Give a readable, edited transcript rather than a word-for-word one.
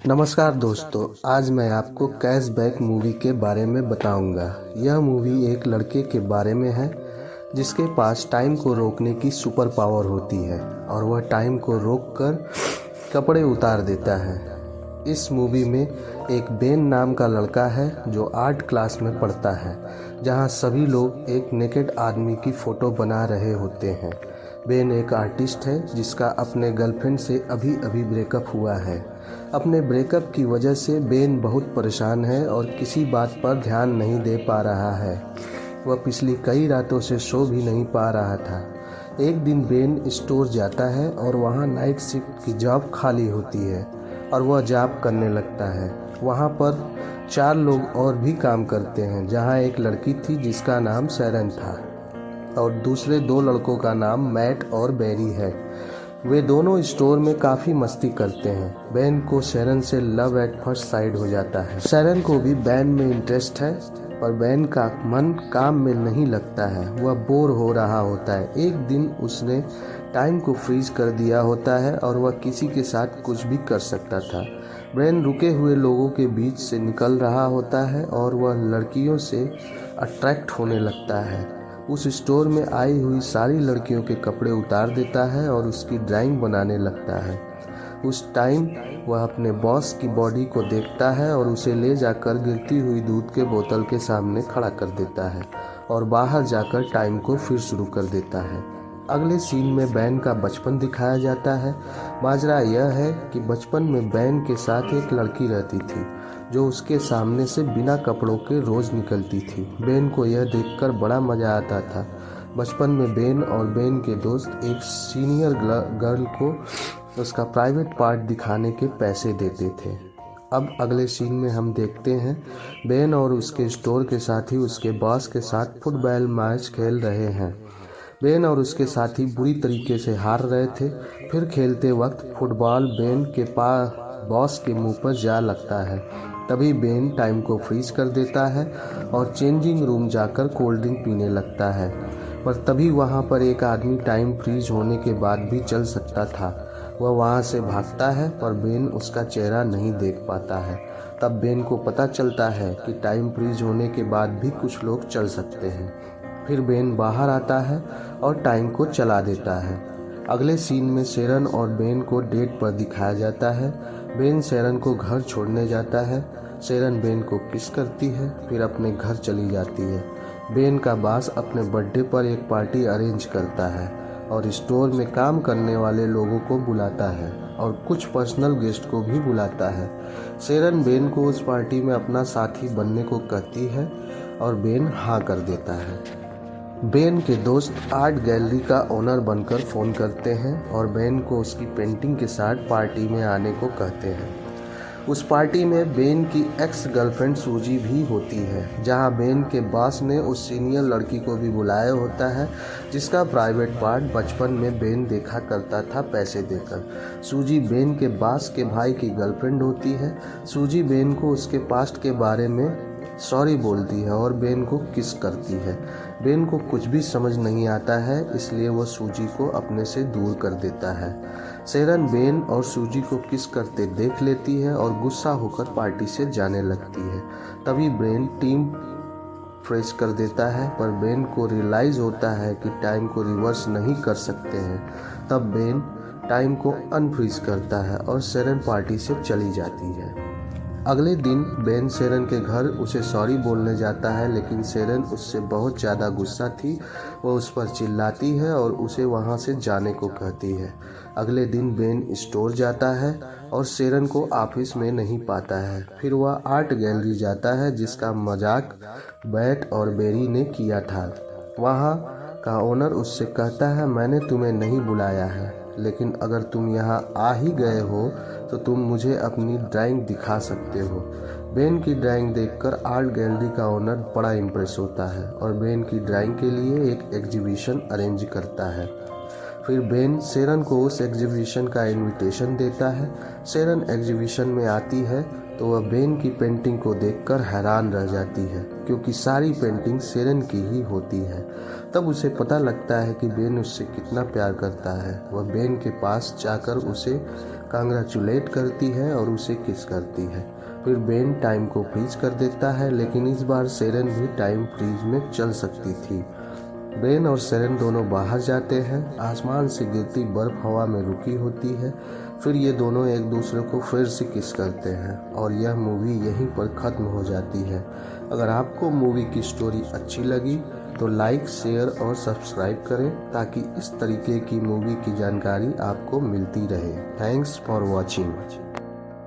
नमस्कार दोस्तों, आज मैं आपको कैशबैक मूवी के बारे में बताऊंगा। यह मूवी एक लड़के के बारे में है जिसके पास टाइम को रोकने की सुपर पावर होती है और वह टाइम को रोककर कपड़े उतार देता है। इस मूवी में एक बेन नाम का लड़का है जो आर्ट क्लास में पढ़ता है, जहां सभी लोग एक नेकेड आदमी की फ़ोटो बना रहे होते हैं। बेन एक आर्टिस्ट है जिसका अपने गर्लफ्रेंड से अभी अभी ब्रेकअप हुआ है। अपने ब्रेकअप की वजह से बेन बहुत परेशान है और किसी बात पर ध्यान नहीं दे पा रहा है। वह पिछली कई रातों से सो भी नहीं पा रहा था। एक दिन बेन स्टोर जाता है और वहाँ नाइट शिफ्ट की जॉब खाली होती है और वह जॉब करने लगता है। वहाँ पर 4 लोग और भी काम करते हैं, जहाँ एक लड़की थी जिसका नाम सैरन था और दूसरे 2 लड़कों का नाम मैट और बैरी है। वे दोनों स्टोर में काफ़ी मस्ती करते हैं। बेन को सैरन से लव एट फर्स्ट साइड हो जाता है। सैरन को भी बेन में इंटरेस्ट है पर बेन का मन काम में नहीं लगता है, वह बोर हो रहा होता है। एक दिन उसने टाइम को फ्रीज कर दिया होता है और वह किसी के साथ कुछ भी कर सकता था। बेन रुके हुए लोगों के बीच से निकल रहा होता है और वह लड़कियों से अट्रैक्ट होने लगता है। उस स्टोर में आई हुई सारी लड़कियों के कपड़े उतार देता है और उसकी ड्राइंग बनाने लगता है। उस टाइम वह अपने बॉस की बॉडी को देखता है और उसे ले जाकर गिरती हुई दूध के बोतल के सामने खड़ा कर देता है और बाहर जाकर टाइम को फिर शुरू कर देता है। अगले सीन में बेन का बचपन दिखाया जाता है। माजरा यह है कि बचपन में बेन के साथ एक लड़की रहती थी जो उसके सामने से बिना कपड़ों के रोज निकलती थी। बेन को यह देखकर बड़ा मजा आता था। बचपन में बेन और बेन के दोस्त एक सीनियर गर्ल को उसका प्राइवेट पार्ट दिखाने के पैसे देते थे। अब अगले सीन में हम देखते हैं बेन और उसके स्टोर के साथी उसके बॉस के साथ फुटबॉल मैच खेल रहे हैं। बेन और उसके साथी बुरी तरीके से हार रहे थे। फिर खेलते वक्त फुटबॉल बेन के बॉस के मुंह पर जा लगता है। तभी बेन टाइम को फ्रीज कर देता है और चेंजिंग रूम जाकर कोल्ड ड्रिंक पीने लगता है। पर तभी वहाँ पर एक आदमी टाइम फ्रीज होने के बाद भी चल सकता था। वह वहाँ से भागता है पर बेन उसका चेहरा नहीं देख पाता है। तब बेन को पता चलता है कि टाइम फ्रीज होने के बाद भी कुछ लोग चल सकते हैं। फिर बेन बाहर आता है और टाइम को चला देता है। अगले सीन में सैरन और बेन को डेट पर दिखाया जाता है। बेन सैरन को घर छोड़ने जाता है। सैरन बेन को किस करती है, फिर अपने घर चली जाती है। बेन का बॉस अपने बर्थडे पर एक पार्टी अरेंज करता है और स्टोर में काम करने वाले लोगों को बुलाता है और कुछ पर्सनल गेस्ट को भी बुलाता है। सैरन बेन को उस पार्टी में अपना साथी बनने को कहती है और बेन हाँ कर देता है। बेन के दोस्त आर्ट गैलरी का ओनर बनकर फ़ोन करते हैं और बेन को उसकी पेंटिंग के साथ पार्टी में आने को कहते हैं। उस पार्टी में बेन की एक्स गर्लफ्रेंड सूजी भी होती है, जहां बेन के बॉस ने उस सीनियर लड़की को भी बुलाया होता है जिसका प्राइवेट पार्ट बचपन में बेन देखा करता था पैसे देकर। सूजी बेन के बॉस के भाई की गर्लफ्रेंड होती है। सूजी बेन को उसके पास्ट के बारे में सॉरी बोलती है और बेन को किस करती है। बेन को कुछ भी समझ नहीं आता है, इसलिए वह सूजी को अपने से दूर कर देता है। सैरन बेन और सूजी को किस करते देख लेती है और गुस्सा होकर पार्टी से जाने लगती है। तभी बेन टीम फ्रेश कर देता है पर बेन को रियलाइज़ होता है कि टाइम को रिवर्स नहीं कर सकते हैं। तब बेन टाइम को अनफ्रीज करता है और सैरन पार्टी से चली जाती है। अगले दिन बेन सैरन के घर उसे सॉरी बोलने जाता है, लेकिन सैरन उससे बहुत ज़्यादा गुस्सा थी। वह उस पर चिल्लाती है और उसे वहाँ से जाने को कहती है। अगले दिन बेन स्टोर जाता है और सैरन को ऑफिस में नहीं पाता है। फिर वह आर्ट गैलरी जाता है जिसका मजाक बैट और बेरी ने किया था। वहाँ का ओनर उससे कहता है, मैंने तुम्हें नहीं बुलाया है, लेकिन अगर तुम यहाँ आ ही गए हो तो तुम मुझे अपनी ड्राइंग दिखा सकते हो। बेन की ड्राइंग देखकर आर्ट गैलरी का ओनर बड़ा इम्प्रेस होता है और बेन की ड्राइंग के लिए एक एग्जीबिशन अरेंज करता है। फिर बेन सैरन को उस एग्जीबिशन का इनविटेशन देता है। सैरन एग्जीबिशन में आती है तो वह बेन की पेंटिंग को देखकर हैरान रह जाती है, क्योंकि सारी पेंटिंग सैरन की ही होती है। तब उसे पता लगता है कि बेन उससे कितना प्यार करता है। वह बेन के पास जाकर उसे कांग्रेचुलेट करती है और उसे किस करती है। फिर बेन टाइम को फ्रीज कर देता है, लेकिन इस बार शेरन भी टाइम फ्रीज में चल सकती थी। बेन और शेरन दोनों बाहर जाते हैं। आसमान से गिरती बर्फ हवा में रुकी होती है। फिर ये दोनों एक दूसरे को फिर से किस करते हैं और यह मूवी यहीं पर ख़त्म हो जाती है। अगर आपको मूवी की स्टोरी अच्छी लगी तो लाइक, शेयर और सब्सक्राइब करें ताकि इस तरीके की मूवी की जानकारी आपको मिलती रहे। Thanks for watching.